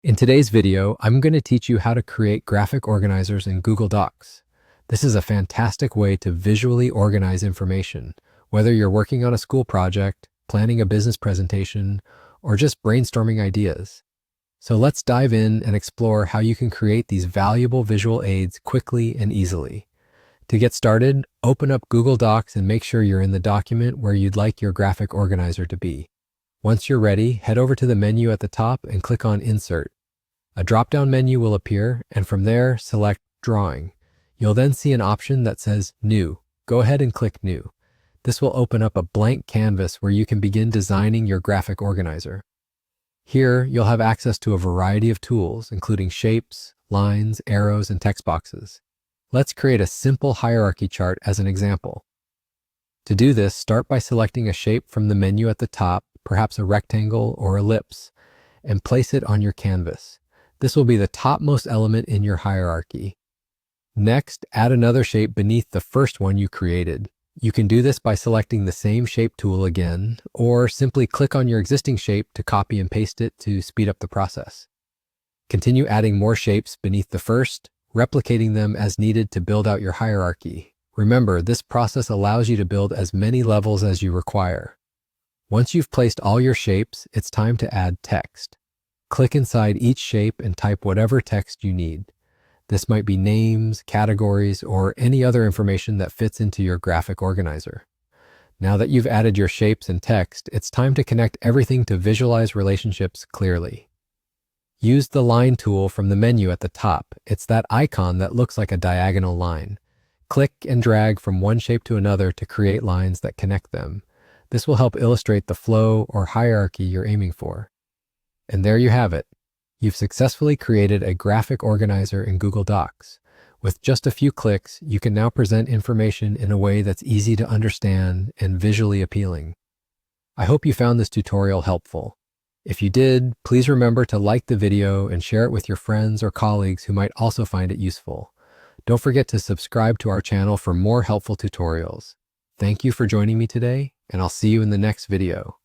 In today's video, I'm going to teach you how to create graphic organizers in Google Docs. This is a fantastic way to visually organize information, whether you're working on a school project, planning a business presentation, or just brainstorming ideas. So let's dive in and explore how you can create these valuable visual aids quickly and easily. To get started, open up Google Docs and make sure you're in the document where you'd like your graphic organizer to be. Once you're ready, head over to the menu at the top and click on Insert. A drop-down menu will appear, and from there, select Drawing. You'll then see an option that says New. Go ahead and click New. This will open up a blank canvas where you can begin designing your graphic organizer. Here, you'll have access to a variety of tools, including shapes, lines, arrows, and text boxes. Let's create a simple hierarchy chart as an example. To do this, start by selecting a shape from the menu at the top, perhaps a rectangle or ellipse, and place it on your canvas. This will be the topmost element in your hierarchy. Next, add another shape beneath the first one you created. You can do this by selecting the same shape tool again, or simply click on your existing shape to copy and paste it to speed up the process. Continue adding more shapes beneath the first, replicating them as needed to build out your hierarchy. Remember, this process allows you to build as many levels as you require. Once you've placed all your shapes, it's time to add text. Click inside each shape and type whatever text you need. This might be names, categories, or any other information that fits into your graphic organizer. Now that you've added your shapes and text, it's time to connect everything to visualize relationships clearly. Use the Line tool from the menu at the top. It's that icon that looks like a diagonal line. Click and drag from one shape to another to create lines that connect them. This will help illustrate the flow or hierarchy you're aiming for. And there you have it. You've successfully created a graphic organizer in Google Docs. With just a few clicks, you can now present information in a way that's easy to understand and visually appealing. I hope you found this tutorial helpful. If you did, please remember to like the video and share it with your friends or colleagues who might also find it useful. Don't forget to subscribe to our channel for more helpful tutorials. Thank you for joining me today, and I'll see you in the next video.